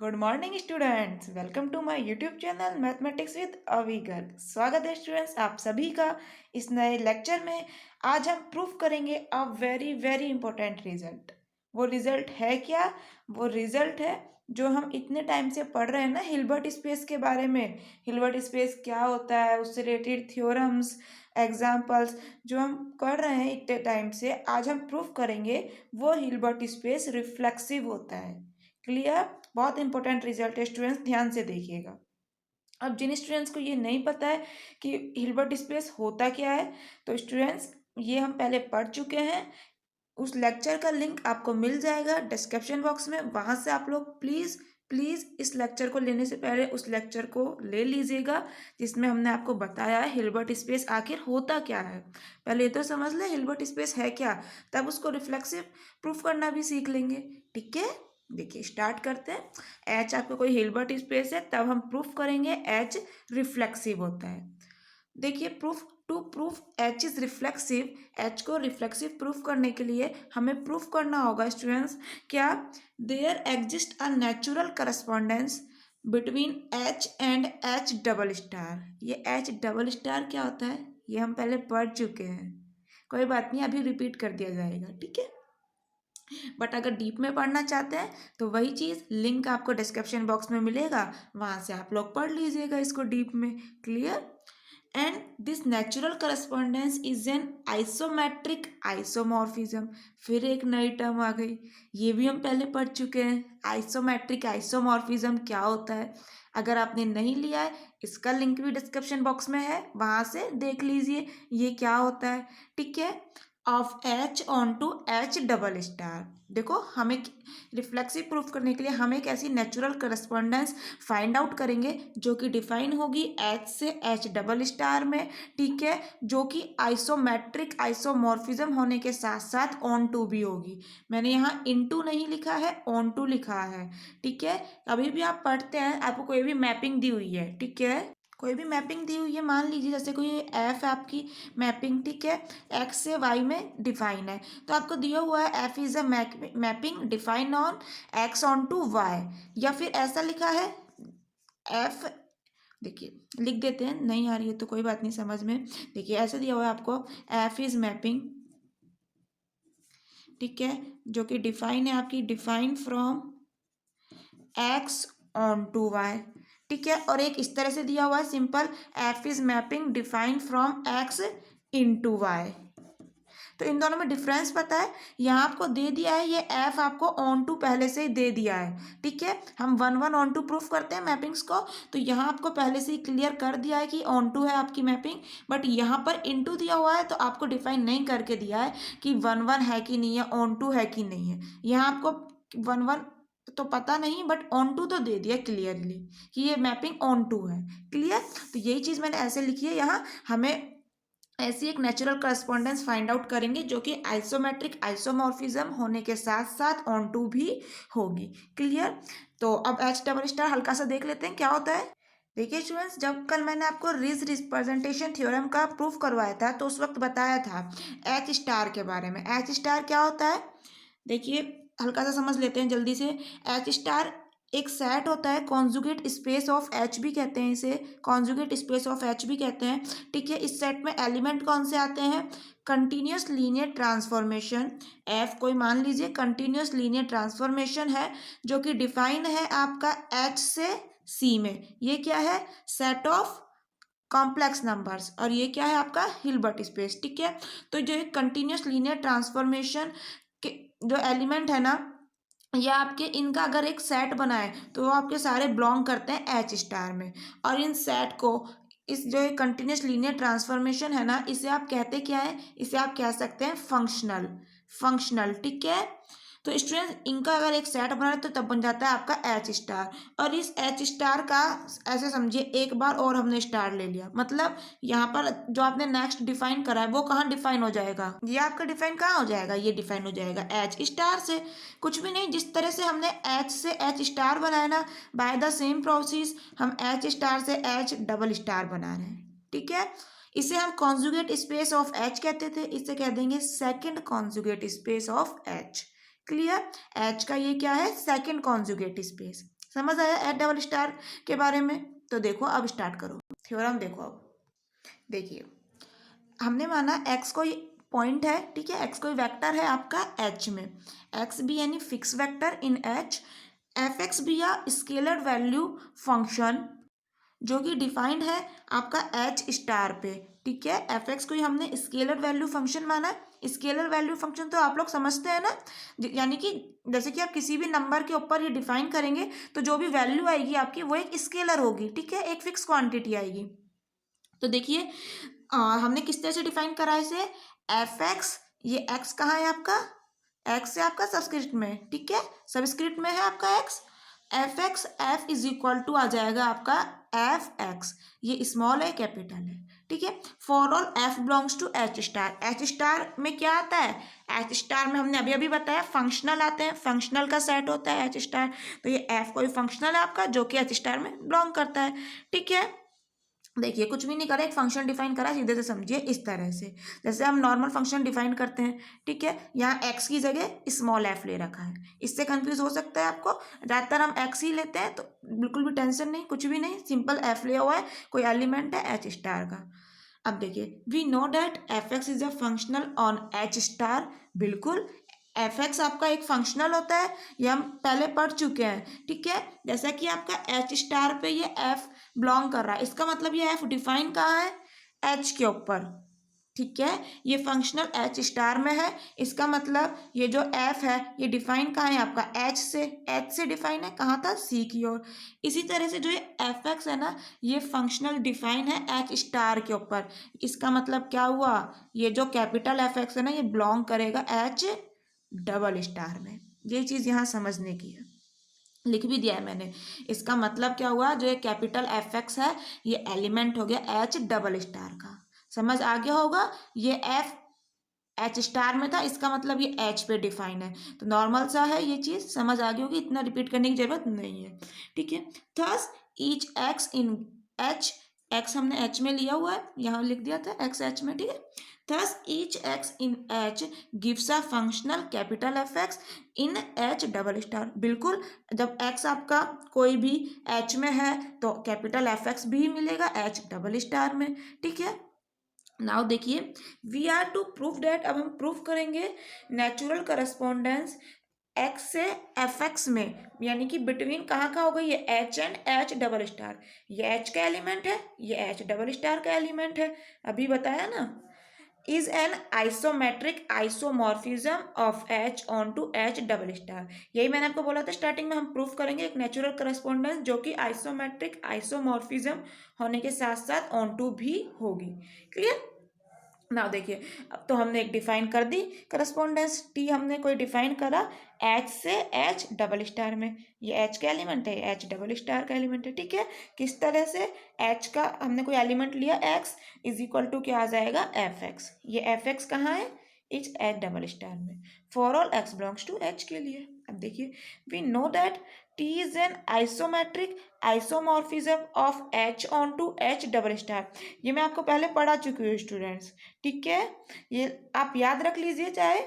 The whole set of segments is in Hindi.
Good morning students, welcome to my YouTube channel mathematics with Avi Garg. स्वागत है स्टूडेंट्स आप सभी का इस नए लेक्चर में। आज हम प्रूफ करेंगे a very very important result. वो रिजल्ट है क्या? वो रिजल्ट है जो हम इतने टाइम से पढ़ रहे हैं ना, हिल्बर्ट स्पेस के बारे में। हिल्बर्ट स्पेस क्या होता है, उससे रिलेटेड थ्योरम्स, एग्जाम्पल्स जो हम कर रहे हैं इतने टाइम से, आज हम प्रूफ करेंगे वो हिल्बर्ट स्पेस रिफ्लेक्सिव होता है। क्लियर? बहुत इंपॉर्टेंट रिजल्ट है स्टूडेंट्स, ध्यान से देखिएगा। अब जिन स्टूडेंट्स को ये नहीं पता है कि हिल्बर्ट स्पेस होता क्या है, तो स्टूडेंट्स ये हम पहले पढ़ चुके हैं। उस लेक्चर का लिंक आपको मिल जाएगा डिस्क्रिप्शन बॉक्स में, वहाँ से आप लोग प्लीज़ प्लीज़ इस लेक्चर को लेने से पहले उस लेक्चर को ले लीजिएगा, जिसमें हमने आपको बताया है हिल्बर्ट स्पेस आखिर होता क्या है। पहले ये तो समझ ले हिल्बर्ट स्पेस है क्या, तब उसको रिफ्लेक्सिव प्रूफ करना भी सीख लेंगे। ठीक है, देखिए स्टार्ट करते हैं। एच आपका कोई हिल्बर्ट स्पेस है, तब हम प्रूफ करेंगे एच रिफ्लेक्सिव होता है। देखिए proof to proof H is reflexive, H को रिफ्लेक्सिव प्रूफ करने के लिए हमें प्रूफ करना होगा स्टूडेंट्स क्या, there exist a natural correspondence between H and H double star. ये एच डबल स्टार क्या होता है ये हम पहले पढ़ चुके हैं, कोई बात नहीं अभी रिपीट कर दिया जाएगा। ठीक है, बट अगर डीप में पढ़ना चाहते हैं तो वही चीज़ लिंक आपको डिस्क्रिप्शन बॉक्स में मिलेगा, वहाँ से आप लोग पढ़ लीजिएगा इसको डीप में। Clear? And this natural correspondence is an isometric isomorphism. फिर एक नई टर्म आ गई, ये भी हम पहले पढ़ चुके हैं। आइसोमेट्रिक आइसोमॉर्फिज्म क्या होता है, अगर आपने नहीं लिया है इसका लिंक भी डिस्क्रिप्शन बॉक्स में है, वहाँ से देख लीजिए ये क्या होता है। ठीक है, of H onto H double star. देखो हमें रिफ्लेक्सिव प्रूफ करने के लिए हम एक ऐसी नेचुरल करस्पॉन्डेंस फाइंड आउट करेंगे जो कि डिफाइन होगी एच से एच डबल स्टार में। ठीक है, जो कि आइसोमेट्रिक आइसोमॉर्फिज्म होने के साथ साथ ऑन टू भी होगी। मैंने यहाँ इनटू नहीं लिखा है, ऑन टू लिखा है। ठीक है, अभी भी आप पढ़ते हैं, आपको कोई भी मैपिंग दी हुई है, ठीक है, कोई भी मैपिंग दी हुई है, मान लीजिए जैसे कोई एफ आपकी मैपिंग, ठीक है, एक्स से वाई में डिफाइन है, तो आपको दिया हुआ है F is a mapping define on X onto Y, या फिर ऐसा लिखा है एफ, देखिए लिख देते हैं, नहीं आ रही है तो कोई बात नहीं समझ में। देखिए ऐसे दिया हुआ है आपको एफ इज मैपिंग, ठीक है, जो कि डिफाइन है आपकी define from X onto Y. ठीक है, और एक इस तरह से दिया हुआ है simple F is mapping define from X into Y. तो इन दोनों में डिफरेंस पता है, यहाँ आपको दे दिया है ये एफ आपको ऑन टू पहले से ही दे दिया है। ठीक है, हम one one onto proof करते हैं मैपिंग्स को, तो यहाँ आपको पहले से ही क्लियर कर दिया है कि ऑन टू है आपकी मैपिंग, बट यहाँ पर इन टू दिया हुआ है तो आपको डिफाइन नहीं करके दिया है कि वन वन है कि नहीं है, ऑन टू है कि नहीं है। यहाँ आपको वन वन तो पता नहीं, बट ऑन टू तो दे दिया क्लियरली कि ये मैपिंग ऑन टू है। क्लियर? तो यही चीज़ मैंने ऐसे लिखी है, यहाँ हमें ऐसी एक नेचुरल करस्पॉन्डेंस फाइंड आउट करेंगे जो कि आइसोमेट्रिक आइसोमॉर्फिज्म होने के साथ साथ ऑन टू भी होगी। क्लियर? तो अब एच डबल स्टार हल्का सा देख लेते हैं क्या होता है। देखिए स्टूडेंट्स, जब कल मैंने आपको रिज रिप्रेजेंटेशन थ्योरम का प्रूफ करवाया था तो उस वक्त बताया था एच स्टार के बारे में। एच स्टार क्या होता है देखिए हल्का सा समझ लेते हैं जल्दी से। एच स्टार एक सेट होता है, कॉन्जुगेट स्पेस ऑफ एच भी कहते हैं इसे, कॉन्जुगेट स्पेस ऑफ एच भी कहते हैं। ठीक है, इस सेट में एलिमेंट कौन से आते हैं, कंटिन्यूस लीनियर ट्रांसफॉर्मेशन। एफ कोई मान लीजिए कंटिन्यूस लीनियर ट्रांसफॉर्मेशन है जो कि डिफाइन है आपका एच से सी में। ये क्या है, सेट ऑफ कॉम्प्लेक्स नंबर्स, और ये क्या है आपका हिल्बर्ट स्पेस। ठीक है, तो जो कंटिन्यूस लीनियर ट्रांसफॉर्मेशन के जो एलिमेंट है ना, या आपके इनका अगर एक सेट बनाए तो वो आपके सारे बिलोंग करते हैं एच स्टार में। और इन सेट को, इस जो कंटिन्यूस लीनियर ट्रांसफॉर्मेशन है ना, इसे आप कहते क्या है, इसे आप कह सकते हैं फंक्शनल। फंक्शनल, ठीक है। तो स्टूडेंट इनका अगर एक सेट बना तो तब बन जाता है आपका एच स्टार। और इस एच स्टार का ऐसे समझिए एक बार और हमने स्टार ले लिया, मतलब यहाँ पर जो आपने नेक्स्ट डिफाइन करा है वो कहाँ डिफाइन हो जाएगा, ये आपका डिफाइन कहाँ हो जाएगा, ये डिफाइन हो जाएगा एच स्टार से। कुछ भी नहीं, जिस तरह से हमने एच से एच स्टार बनाया ना, बाय द सेम प्रोसेस हम एच स्टार से एच डबल स्टार बना रहे हैं। ठीक है, इसे हम कॉन्जुगेट स्पेस ऑफ एच कहते थे, इसे कह देंगे second conjugate space of H. Clear? H का ये क्या है, सेकंड कॉन्जुगेट स्पेस। समझ आया एच डबल स्टार के बारे में? तो देखो अब स्टार्ट करो थ्योरम। देखो अब देखिए, हमने माना एक्स कोई पॉइंट है, ठीक है, एक्स कोई वेक्टर है आपका एच में, एक्स भी यानी फिक्स वेक्टर इन एच, एफ एक्स भी या स्केलर वैल्यू फंक्शन जो कि डिफाइंड है आपका एच स्टार पे, ठीक है। एफ एक्स को ही हमने स्केलर वैल्यू फंक्शन माना है। स्केलर वैल्यू फंक्शन तो आप लोग समझते हैं ना, यानी कि जैसे कि आप किसी भी नंबर के ऊपर ये डिफाइन करेंगे तो जो भी वैल्यू आएगी आपकी वो एक स्केलर होगी, ठीक है, एक फिक्स क्वांटिटी आएगी। तो देखिए हमने किस तरह से डिफाइन करा है इसे, एफ एक्स, ये एक्स कहाँ है आपका, एक्स है आपका सबस्क्रिप्ट में, ठीक है, सबस्क्रिप्ट में है आपका X, F X F is equal to आ जाएगा आपका एफ एक्स, ये स्मॉल है कैपिटल है, ठीक है। For all F belongs to H star, H star में क्या आता है, एच स्टार में हमने अभी अभी बताया फंक्शनल आते हैं, फंक्शनल का सेट होता है एच स्टार, तो ये एफ कोई फंक्शनल है आपका जो कि एच स्टार में बिलोंग करता है, ठीक है। देखिए कुछ भी नहीं करा, एक फंक्शन डिफाइन करा, सीधे से समझिए इस तरह से जैसे हम नॉर्मल फंक्शन डिफाइन करते हैं, ठीक है। यहाँ एक्स की जगह स्मॉल एफ ले रखा है, इससे कंफ्यूज हो सकता है आपको, ज़्यादातर हम एक्स ही लेते हैं तो बिल्कुल भी टेंशन नहीं, कुछ भी नहीं, सिंपल एफ लिया हुआ है, कोई एलिमेंट है एच स्टार का। अब देखिए we know that F X is a functional on H star, बिल्कुल एफ एक्स आपका एक फंक्शनल होता है, ये हम पहले पढ़ चुके हैं, ठीक है। जैसा कि आपका एच स्टार पे ये एफ बिलोंग कर रहा है, इसका मतलब ये एफ डिफाइन कहाँ है, एच के ऊपर, ठीक है, ये फंक्शनल एच स्टार में है, इसका मतलब ये जो एफ है ये डिफाइन कहाँ है आपका एच से डिफाइन है, कहाँ था, सी की ओर। इसी तरह से जो ये एफ एक्स है ना, ये फंक्शनल डिफाइन है एच स्टार के ऊपर, इसका मतलब क्या हुआ, ये जो कैपिटल एफ एक्स है ना ये बिलोंग करेगा एच डबल स्टार में, ये चीज़ यहाँ समझने की है, लिख भी दिया है मैंने। इसका मतलब क्या हुआ, जो ये कैपिटल एफ एक्स है ये एलिमेंट हो गया एच डबल स्टार का, समझ आ गया होगा। ये एफ एच स्टार में था, इसका मतलब ये एच पे डिफाइन है, तो नॉर्मल सा है, ये चीज़ समझ आ गई होगी, इतना रिपीट करने की जरूरत नहीं है, ठीक है। Thus each x in H, x हमने एच में लिया हुआ है, यहाँ लिख दिया था एक्स एच में, ठीक है। Thus each x in H gives a functional capital F X in H double star, बिल्कुल जब एक्स आपका कोई भी एच में है तो कैपिटल एफ एक्स भी मिलेगा एच डबल स्टार में, ठीक है। नाउ देखिए we are to proof that, अब हम प्रूफ करेंगे नेचुरल करस्पॉन्डेंस एक्स से एफ एक्स में, यानी कि बिटवीन कहाँ का होगा, ये H and H double star, ये एच का एलिमेंट है, ये एच डबल स्टार का एलिमेंट है, अभी बताया ना। Is an isometric isomorphism of H onto H double star, यही मैंने आपको बोला था स्टार्टिंग में, हम प्रूफ करेंगे एक नेचुरल करस्पॉन्डेंस जो कि आइसोमेट्रिक आइसोमॉर्फिज्म होने के साथ साथ ऑन टू भी होगी, क्लियर। ना देखिए अब तो हमने एक डिफाइन कर दी करस्पॉन्डेंस, टी हमने कोई डिफाइन करा एच से एच डबल स्टार में, ये एच का एलिमेंट है, एच डबल स्टार का एलिमेंट है, ठीक है। किस तरह से, एच का हमने कोई एलिमेंट लिया एक्स इज इक्वल टू क्या आ जाएगा एफ एक्स, ये एफ एक्स कहाँ है, इच एच डबल स्टार में, for all X belongs to H के लिए। अब देखिए we know that T is an isometric isomorphism of H onto H double star, ये मैं आपको पहले पढ़ा चुकी हूँ स्टूडेंट्स, ठीक है, ये आप याद रख लीजिए, चाहे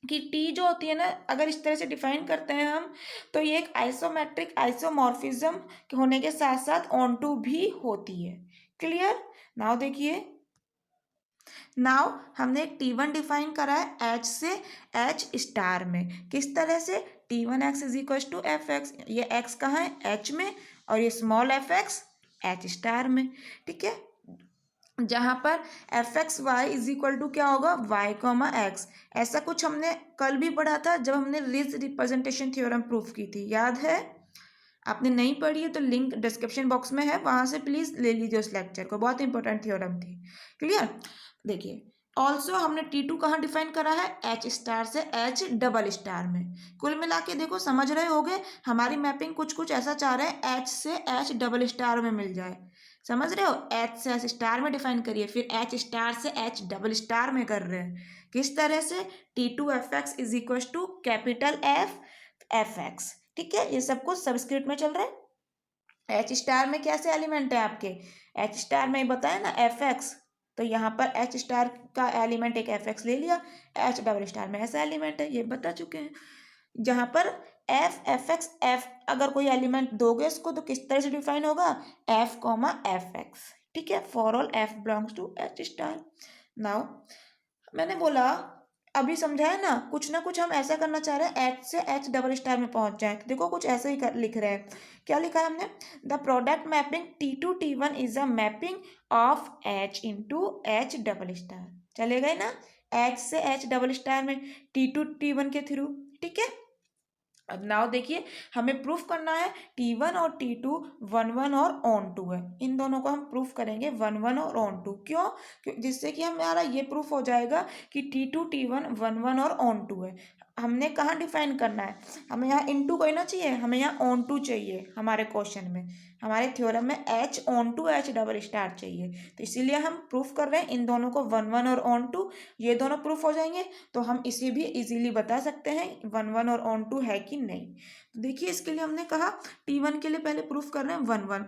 कि टी जो होती है ना अगर इस तरह से डिफाइन करते हैं हम, तो ये एक आइसोमेट्रिक आइसोमॉर्फिज्म होने के साथ साथ ऑन टू भी होती है, क्लियर। नाउ देखिए, नाउ हमने एक टी वन डिफाइन करा है एच से एच स्टार में, किस तरह से, T one X is equal to F X, ये एक्स कहाँ है एच में, और ये small F X H star में, ठीक है। जहाँ पर F X Y is equal to क्या होगा, वाई कॉमा एक्स, ऐसा कुछ हमने कल भी पढ़ा था जब हमने रिज रिप्रेजेंटेशन थ्योरम प्रूफ की थी, याद है। आपने नहीं पढ़ी है तो लिंक डिस्क्रिप्शन बॉक्स में है, वहाँ से प्लीज़ ले लीजिए उस लेक्चर को, बहुत इंपॉर्टेंट थ्योरम थी, क्लियर। देखिए ऑल्सो हमने टी टू कहाँ डिफाइन करा है, एच स्टार से एच डबल स्टार में, कुल मिला के देखो समझ रहे होगे, हमारी मैपिंग कुछ कुछ ऐसा चाह रहे हैं एच से एच डबल स्टार में मिल जाए, समझ रहे हो, एच से एच स्टार में डिफाइन करिए, फिर एच स्टार से एच डबल स्टार में कर रहे हैं, किस तरह से, T two F X is equal to capital F F X, ठीक है, ये सब कुछ सबस्क्रिप्ट में चल रहा है। एच स्टार में कैसे एलिमेंट है आपके, एच स्टार में बताया ना एफ एक्स, तो यहाँ पर एच स्टार का एलिमेंट एक एफ एक्स ले लिया, एच डबल स्टार में ऐसा एलिमेंट है, ये बता चुके हैं। जहाँ पर एफ एक्स एफ अगर कोई एलिमेंट दोगे इसको तो किस तरह से डिफाइन होगा, एफ कॉमा एफ एक्स, ठीक है, for all F belongs to H star. Now मैंने बोला अभी समझाया ना कुछ हम ऐसा करना चाह रहे हैं एच से एच डबल स्टार में पहुंच जाए। देखो कुछ ऐसे ही लिख रहे हैं। क्या लिखा है हमने, the product mapping T2 T1 is a mapping of H into H double star. चले गए ना, एच से एच डबल स्टार में T2 T1 के थ्रू, ठीक है। अब नाउ देखिए हमें प्रूफ करना है T1 और T2 वन वन और ऑन टू है, इन दोनों को हम प्रूफ करेंगे वन वन और ऑन टू। क्यों जिससे कि हमारा ये प्रूफ हो जाएगा कि T2 T1 वन वन और ऑन टू है। हमने कहाँ डिफाइन करना है, हमें यहाँ इनटू कोई ना चाहिए, हमें यहाँ ऑन टू चाहिए। हमारे क्वेश्चन में, हमारे थ्योरम में H onto H double star चाहिए, तो इसीलिए हम प्रूफ कर रहे हैं इन दोनों को वन वन और ऑन टू। ये दोनों प्रूफ हो जाएंगे तो हम इसे भी इजीली बता सकते हैं वन वन और ऑन टू है कि नहीं। तो देखिए इसके लिए हमने कहा T1 के लिए पहले प्रूफ कर रहे हैं वन वन,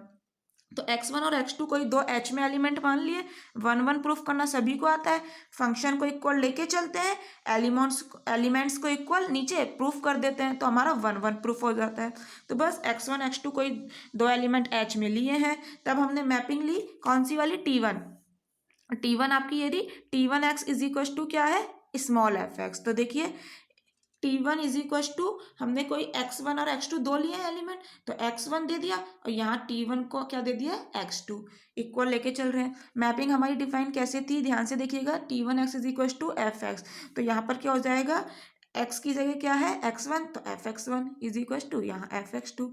तो x1 और x2 कोई दो h में एलिमेंट मान लिए, वन वन प्रूफ करना सभी को आता है। फंक्शन को इक्वल लेके चलते हैं, एलिमेंट्स को इक्वल नीचे प्रूफ कर देते हैं, तो हमारा वन वन प्रूफ हो जाता है। तो बस x1 x2 कोई दो एलिमेंट h में लिए हैं, तब हमने मैपिंग ली कौन सी वाली, T1 आपकी ये रही, T1x इज इक्वल टू क्या है, स्मॉल एफ एक्स। तो देखिए T1 इज इक्वल टू हमने कोई x1 और x2 दो लिए हैं एलिमेंट, तो x1 दे दिया और यहाँ T1 को क्या दे दिया, x2, इक्वल लेके चल रहे हैं। मैपिंग हमारी डिफाइन कैसे थी, ध्यान से देखिएगा, T1x is equal to F X. तो यहाँ पर क्या हो जाएगा, x की जगह क्या है x1, तो F X one is equal to यहाँ F X two.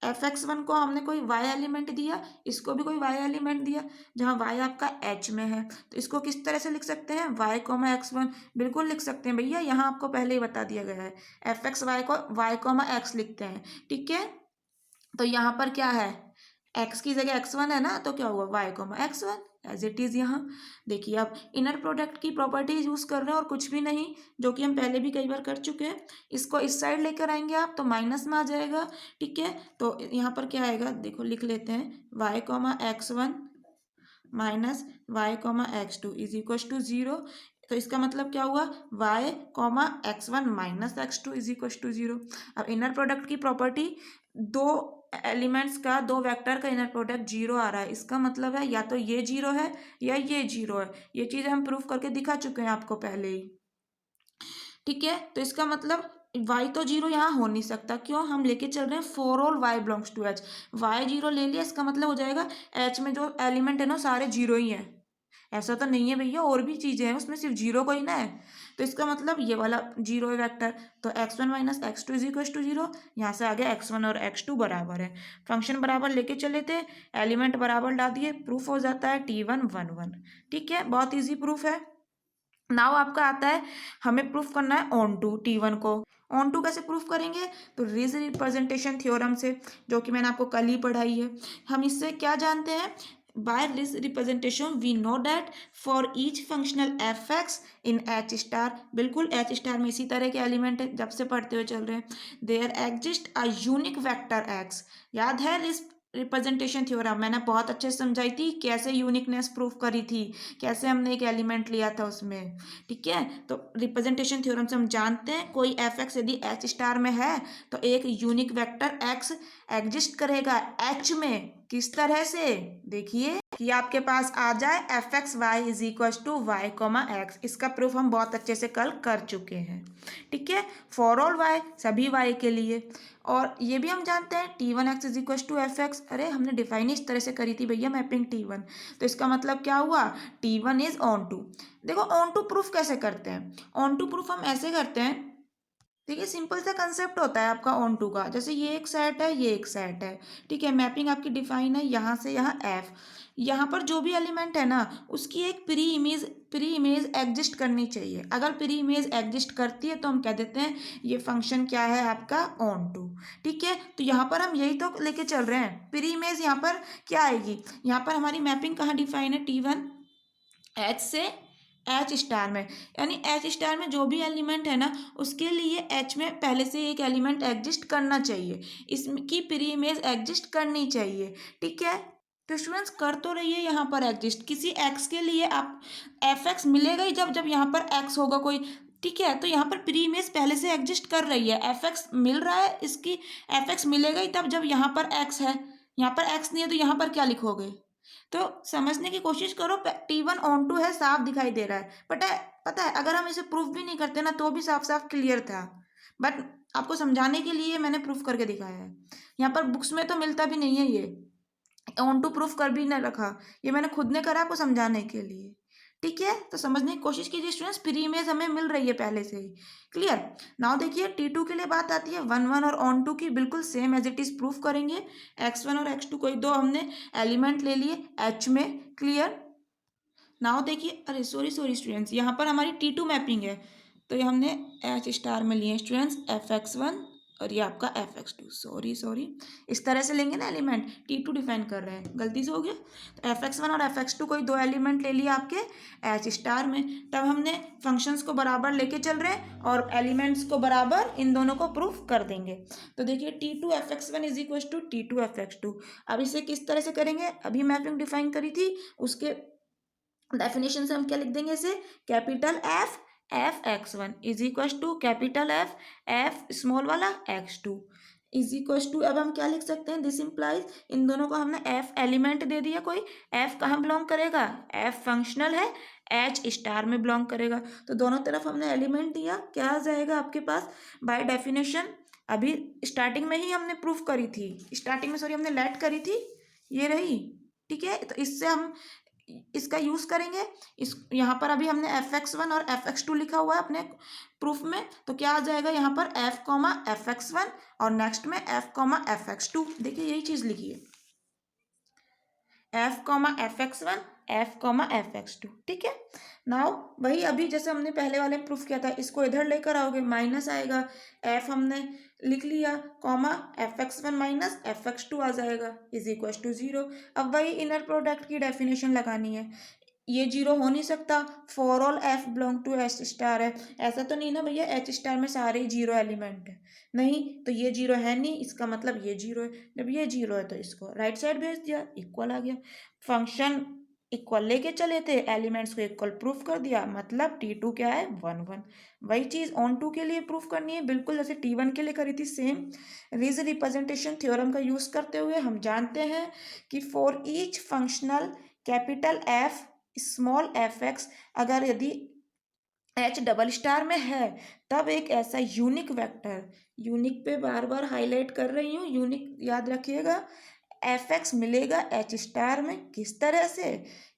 F X one को हमने कोई वाई एलिमेंट दिया, इसको भी कोई वाई एलिमेंट दिया, जहाँ वाई आपका एच में है, तो इसको किस तरह से लिख सकते हैं, वाई कोमा एक्स वन, बिल्कुल लिख सकते हैं भैया, यहाँ आपको पहले ही बता दिया गया है, एफ एक्स वाई को वाई कोमा एक्स लिखते हैं, ठीक है। तो यहाँ पर क्या है, एक्स की जगह एक्स वन है ना, तो क्या हुआ Y comma x one as it is. यहाँ देखिए अब इनर प्रोडक्ट की प्रॉपर्टीज यूज़ कर रहे हैं और कुछ भी नहीं, जो कि हम पहले भी कई बार कर चुके हैं। इसको इस साइड लेकर आएंगे आप तो माइनस में आ जाएगा, ठीक है। तो यहाँ पर क्या आएगा, देखो लिख लेते हैं, Y comma x one minus Y comma X two is equal to zero. तो इसका मतलब क्या हुआ, Y comma x one minus X two is equal to zero. अब इनर प्रोडक्ट की प्रॉपर्टी, दो एलिमेंट्स का, दो वेक्टर का इनर प्रोडक्ट जीरो आ रहा है, इसका मतलब है या तो ये जीरो है या ये जीरो है। ये चीज़ हम प्रूफ करके दिखा चुके हैं आपको पहले ही, ठीक है। तो इसका मतलब y तो जीरो यहाँ हो नहीं सकता, क्यों, हम लेके चल रहे हैं for all y belongs to h। y zero ले लिया, इसका मतलब हो जाएगा h में जो एलिमेंट है ना सारे जीरो ही हैं। ऐसा तो नहीं है भैया, और भी चीज़ें हैं उसमें, सिर्फ जीरो को ही ना है। तो इसका मतलब ये वाला जीरो है वेक्टर, तो x1 minus X two is equal to zero. यहाँ से आगे x1 और x2 बराबर है, फंक्शन बराबर लेके चले थे, एलिमेंट बराबर डाल दिए, प्रूफ हो जाता है T1 वन वन, ठीक है, बहुत ईजी प्रूफ है। नाउ आपका आता है हमें प्रूफ करना है ऑन टू T1 को। ऑन टू कैसे प्रूफ करेंगे, तो रिज रिप्रेजेंटेशन थ्योरम से, जो कि मैंने आपको कल ही पढ़ाई है। हम इससे क्या जानते हैं, by Riesz representation we know that for each functional F X in H star, बिल्कुल एच स्टार में इसी तरह के एलिमेंट है जब से पढ़ते हुए चल रहे हैं, there exist a unique vector X. याद है रिप्रेजेंटेशन थ्योरम मैंने बहुत अच्छे से समझाई थी, कैसे यूनिकनेस प्रूफ करी थी, कैसे हमने एक एलिमेंट लिया था उसमें, ठीक है। तो रिप्रेजेंटेशन थ्योरम से हम जानते हैं कोई एफ एक्स यदि एच स्टार में है तो एक यूनिक वेक्टर एक्स एग्जिस्ट करेगा एच में। किस तरह से, देखिए कि आपके पास आ जाए F X Y is equal to Y comma X, इसका प्रूफ हम बहुत अच्छे से कल कर चुके हैं, ठीक है, फॉर ऑल वाई, सभी वाई के लिए। और ये भी हम जानते हैं T1x is equal to F X, अरे हमने डिफाइन इस तरह से करी थी भैया मैपिंग T1, तो इसका मतलब क्या हुआ, T1 इज ऑन टू। देखो ऑन टू प्रूफ कैसे करते हैं, ऑन टू प्रूफ हम ऐसे करते हैं, देखिए सिंपल सा कंसेप्ट होता है आपका ऑन टू का, जैसे ये एक सेट है ये एक सेट है, ठीक है, मैपिंग आपकी डिफाइन है यहाँ से यहाँ एफ, यहाँ पर जो भी एलिमेंट है ना उसकी एक प्री इमेज एग्जिस्ट करनी चाहिए। अगर प्री इमेज एग्जिस्ट करती है तो हम कह देते हैं ये फंक्शन क्या है आपका ऑन टू, ठीक है। तो यहाँ पर हम यही तो लेके चल रहे हैं, प्री इमेज यहाँ पर क्या आएगी, यहाँ पर हमारी मैपिंग कहाँ डिफाइन है, T1 एच से एच स्टार में, यानी एच स्टार में जो भी एलिमेंट है ना उसके लिए एच में पहले से एक एलिमेंट एग्जिस्ट करना चाहिए, इसकी प्री इमेज एग्जिस्ट करनी चाहिए, ठीक है। तो स्टूडेंट्स कर तो रही है यहाँ पर एग्जिस्ट, किसी एक्स के लिए आप एफ एक्स मिलेगा ही जब जब यहाँ पर एक्स होगा कोई, ठीक है, तो यहाँ पर प्री इमेज पहले से एग्जिस्ट कर रही है, एफ एक्स मिल रहा है, इसकी एफ एक्स मिलेगा ही तब जब यहाँ पर एक्स है, यहाँ पर एक्स नहीं है तो यहाँ पर क्या लिखोगे। तो समझने की कोशिश करो, T1 ऑन टू है, साफ दिखाई दे रहा है, पता है अगर हम इसे प्रूफ भी नहीं करते ना तो भी साफ साफ क्लियर था, बट आपको समझाने के लिए मैंने प्रूफ करके दिखाया है। यहाँ पर बुक्स में तो मिलता भी नहीं है, ये ऑन टू प्रूफ कर भी ना रखा, ये मैंने खुद ने करा आपको समझाने के लिए। ठीक है, तो समझने की कोशिश कीजिए स्टूडेंट्स, प्री इमेज हमें मिल रही है पहले से ही। क्लियर। नाउ देखिए T2 के लिए बात आती है, 1 1 और ऑन टू की बिल्कुल same as it is proof करेंगे। x1 और x2 कोई दो हमने एलिमेंट ले लिए H में। क्लियर। नाउ देखिए, अरे सॉरी स्टूडेंट्स, यहाँ पर हमारी T2 मैपिंग है, तो ये हमने H स्टार में लिए स्टूडेंट्स fx1 और ये आपका fx2। सॉरी इस तरह से लेंगे ना एलिमेंट, T2 डिफाइन कर रहे हैं, गलती से हो गया। तो fx1 और fx2 कोई दो एलिमेंट ले लिए आपके H स्टार में, तब हमने फंक्शंस को बराबर लेके चल रहे हैं और एलिमेंट्स को बराबर इन दोनों को प्रूफ कर देंगे। तो देखिए T2 fx1 is equal to T2 fx2। अब इसे किस तरह से करेंगे, अभी मैपिंग डिफाइन करी थी, उसके डेफिनेशन से हम क्या लिख देंगे इसे, capital F F X one is equal to capital F F small वाला X two is equal to. अब हम क्या लिख सकते हैं, दिस इंप्लाइज, इन दोनों को हमने एफ एलिमेंट दे दिया, कोई एफ कहाँ बिलोंग करेगा, एफ फंक्शनल है, एच स्टार में बिलोंग करेगा, तो दोनों तरफ हमने एलिमेंट दिया, क्या आ जाएगा आपके पास बाय डेफिनेशन। अभी स्टार्टिंग में ही हमने प्रूफ करी थी, स्टार्टिंग में सॉरी हमने लेट करी थी, ये रही। ठीक है, तो इससे हम इसका यूज करेंगे। इस यहाँ पर अभी हमने fx1 और fx2 लिखा हुआ है अपने प्रूफ में, तो क्या आ जाएगा यहाँ पर f कॉमा fx1 और नेक्स्ट में f कॉमा fx2। देखिए यही चीज लिखी है, f comma fx1 f comma fx2। ठीक है, नाउ वही अभी जैसे हमने पहले वाले में प्रूफ किया था, इसको इधर लेकर आओगे, माइनस आएगा, f हमने लिख लिया कॉमा fx1 माइनस fx2 आ जाएगा इज इक्वल टू 0। अब वही इनर प्रोडक्ट की डेफिनेशन लगानी है, ये जीरो हो नहीं सकता, for all F belong to H star है, ऐसा तो नहीं ना भैया एच स्टार में सारे ही जीरो एलिमेंट है, नहीं तो ये जीरो है नहीं, इसका मतलब ये जीरो है, जब ये जीरो है तो इसको राइट साइड भेज दिया, इक्वल आ गया। फंक्शन इक्वल लेके चले थे, एलिमेंट्स को इक्वल प्रूफ कर दिया, मतलब T2 क्या है 1 1। वही चीज ऑन टू के लिए प्रूफ करनी है, बिल्कुल जैसे T1 के लिए करी थी सेम। रीज रिप्रेजेंटेशन थ्योरम का यूज करते हुए हम जानते हैं कि for each functional capital F small F x, अगर यदि एच डबल स्टार में है तब एक ऐसा यूनिक वेक्टर, यूनिक पे बार बार हाईलाइट कर रही हूँ, यूनिक याद रखिएगा, एफ एक्स मिलेगा एच स्टार में, किस तरह से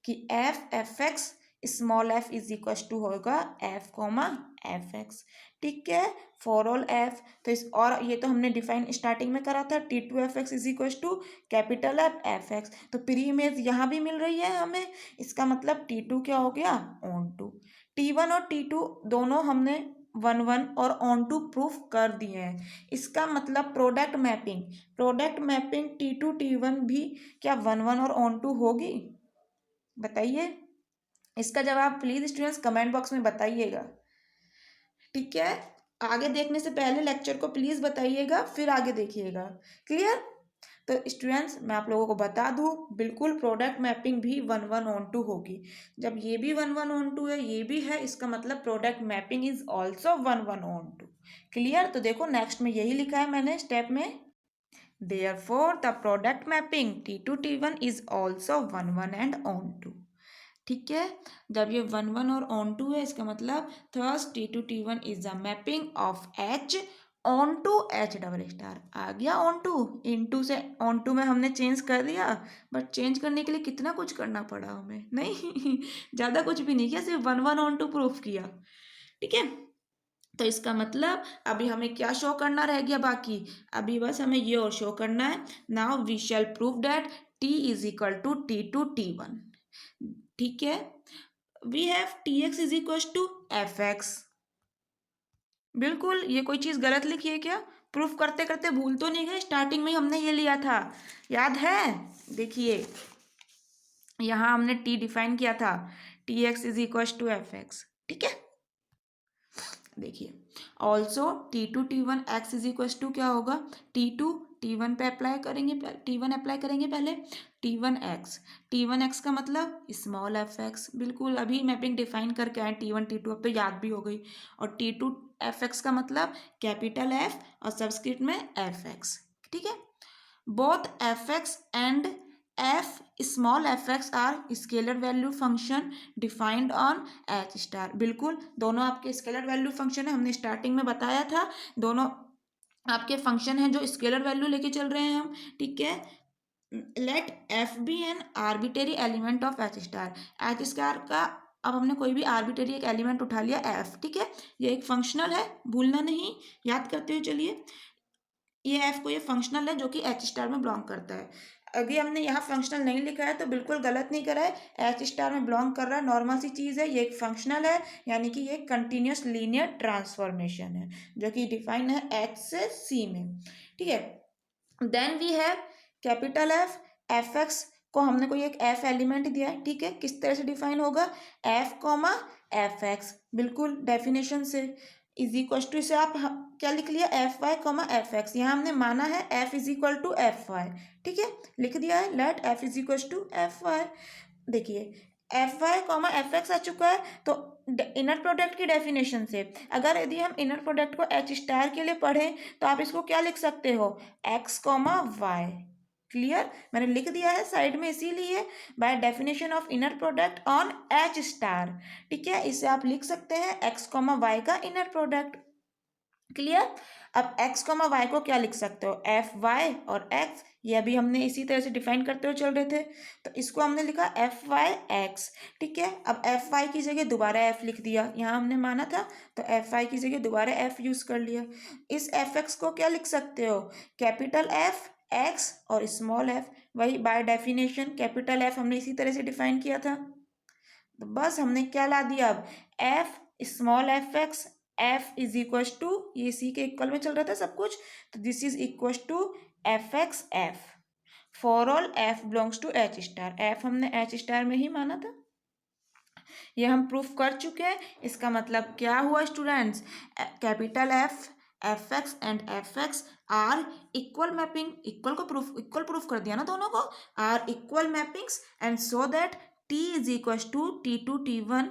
कि F X small F is equal to होगा एफ कॉमा एफ एक्स। ठीक है, फॉर ऑल एफ, तो इस और ये तो हमने डिफाइन स्टार्टिंग में करा था, T2 F X is equal to capital F F X, तो प्री इमेज यहाँ भी मिल रही है हमें, इसका मतलब T2 क्या हो गया ऑन टू। T1 और T2 दोनों हमने 1 1 और ऑन टू प्रूफ कर दिए हैं, इसका मतलब प्रोडक्ट मैपिंग T2 T1 भी क्या 1 1 और ऑन टू होगी, बताइए इसका जवाब प्लीज स्टूडेंट्स कमेंट बॉक्स में बताइएगा। ठीक है, आगे देखने से पहले लेक्चर को प्लीज बताइएगा फिर आगे देखिएगा। क्लियर। तो स्टूडेंट्स मैं आप लोगों को बता दूं, बिल्कुल प्रोडक्ट मैपिंग भी 1 1 ऑन टू होगी, जब ये भी 1 1 ऑन टू है ये भी है, इसका मतलब product mapping is also 1 1 onto. Clear. तो देखो नेक्स्ट में यही लिखा है मैंने स्टेप में, therefore the product mapping T2 T1 is also 1 1 and onto. ठीक है, जब ये 1 1 और ऑन टू है इसका मतलब thus T2 T1 is the mapping of H onto H double star. आ गया ऑन टू, इन टू से ऑन टू में हमने चेंज कर दिया, बट चेंज करने के लिए कितना कुछ करना पड़ा हमें, नहीं ज़्यादा कुछ भी नहीं किया, सिर्फ 1 1 ऑन टू प्रूफ किया। ठीक है, तो इसका मतलब अभी हमें क्या शो करना रह गया बाकी, अभी बस हमें ये और शो करना है, now we shall prove that T is equal to T2 T1। ठीक है, we have Tx is equal to F X. बिल्कुल, ये कोई चीज़ गलत लिखी है क्या, प्रूफ करते करते भूल तो नहीं गए, स्टार्टिंग में ही हमने ये लिया था, याद है। देखिए यहाँ हमने T डिफाइन किया था, Tx is equal to F X. ठीक है, देखिए also T2 T1 x is equal to क्या होगा, T2 T1 पे अप्लाई करेंगे, T1 अप्लाई करेंगे पहले। T1x का मतलब स्मॉल एफ एक्स, बिल्कुल अभी मैपिंग डिफाइन करके आए T1 T2, अब तो याद भी हो गई। और T2 एफ एक्स का मतलब कैपिटल एफ और सबस्क्रिप्ट में एफ एक्स, ठीक है। Both F X and F small F X are scalar value function defined on H star, बिल्कुल दोनों आपके स्केलर वैल्यू फंक्शन है, हमने स्टार्टिंग में बताया था। दोनों आपके फंक्शन हैं जो स्केलर वैल्यू लेके चल रहे हैं हम, ठीक है। Let F be an arbitrary element of H star. H star का अब हमने कोई भी आर्बिटरी एक एलिमेंट उठा लिया एफ, ठीक है। ये एक फंक्शनल है, भूलना नहीं, याद करते हुए चलिए। ये एफ को ये फंक्शनल है जो कि एच स्टार में बिलोंग करता है। अभी हमने यहाँ फंक्शनल नहीं लिखा है तो बिल्कुल गलत नहीं करा है, एच स्टार में बिलोंग कर रहा है, नॉर्मल सी चीज़ है। ये एक फंक्शनल है, यानी कि ये कंटिन्यूस लीनियर ट्रांसफॉर्मेशन है जो कि डिफाइन है एच से सी में, ठीक है। Then we have capital F, F X को हमने कोई एक एफ एलिमेंट दिया है, ठीक है। किस तरह से डिफाइन होगा, एफ कॉमा एफ एक्स, बिल्कुल डेफिनेशन से इज इक्वल टू, इसे आप क्या लिख लिया, F Y comma F X. यहाँ हमने माना है F is equal to F Y, ठीक है, लिख दिया है let F is equal to F Y. देखिए F Y comma F X आ चुका है, तो इनर प्रोडक्ट की डेफिनेशन से अगर यदि हम इनर प्रोडक्ट को एच स्टार के लिए पढ़ें तो आप इसको क्या लिख सकते हो, एक्स कॉमा वाई। क्लियर, मैंने लिख दिया है साइड में इसीलिए, by definition of inner product on H star, ठीक है। इसे आप लिख सकते हैं एक्स कॉमा वाई का इनर प्रोडक्ट। क्लियर, अब x कॉमा वाई को क्या लिख सकते हो, एफ वाई और x, ये अभी हमने इसी तरह से डिफाइन करते हुए चल रहे थे, तो इसको हमने लिखा एफ वाई एक्स, ठीक है। अब एफ वाई की जगह दोबारा एफ लिख दिया, यहाँ हमने माना था तो एफ वाई की जगह दोबारा एफ यूज कर लिया। इस एफ एक्स को क्या लिख सकते हो, कैपिटल एफ एक्स और स्मॉल एफ, वही बाय डेफिनेशन कैपिटल एफ हमने इसी तरह से डिफाइन किया था। तो बस हमने क्या ला दिया, अब F small F X, F is equal to, ये सी के इक्वल में चल रहा था सब कुछ, तो this is equal to F X F for all F belongs to H star. F हमने एच स्टार में ही माना था, ये हम प्रूफ कर चुके हैं। इसका मतलब क्या हुआ students, capital F F X and F X are equal mapping, equal proof कर दिया ना दोनों को, are equal mappings and so that T is equals to T2 T1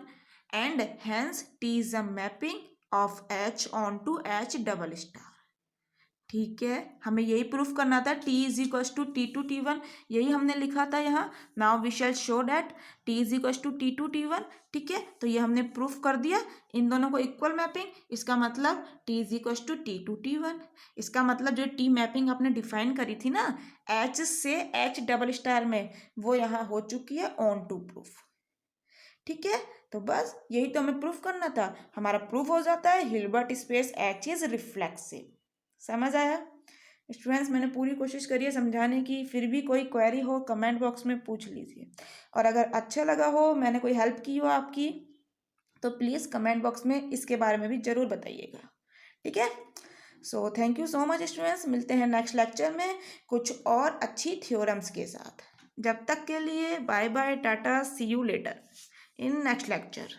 and hence T is a mapping of H onto H double star, ठीक है। हमें यही प्रूफ करना था, T is equals to T2 T1, यही हमने लिखा था यहाँ। Now we shall show that T is equals to T2 T1, ठीक है। तो ये हमने प्रूफ कर दिया इन दोनों को इक्वल मैपिंग, इसका मतलब T is equals to T2 T1। इसका मतलब जो T मैपिंग आपने डिफाइन करी थी ना H से H डबल स्टार में, वो यहाँ हो चुकी है ऑन टू प्रूफ, ठीक है। तो बस यही तो हमें प्रूफ करना था, हमारा प्रूफ हो जाता है Hilbert space H is reflexive. समझ आया स्टूडेंट्स, मैंने पूरी कोशिश करी है समझाने की, फिर भी कोई क्वेरी हो कमेंट बॉक्स में पूछ लीजिए, और अगर अच्छा लगा हो, मैंने कोई हेल्प की हो आपकी, तो प्लीज़ कमेंट बॉक्स में इसके बारे में भी ज़रूर बताइएगा, ठीक है। So thank you so much students, मिलते हैं नेक्स्ट लेक्चर में कुछ और अच्छी थ्योरम्स के साथ। जब तक के लिए बाय बाय, टाटा, see you later in next lecture.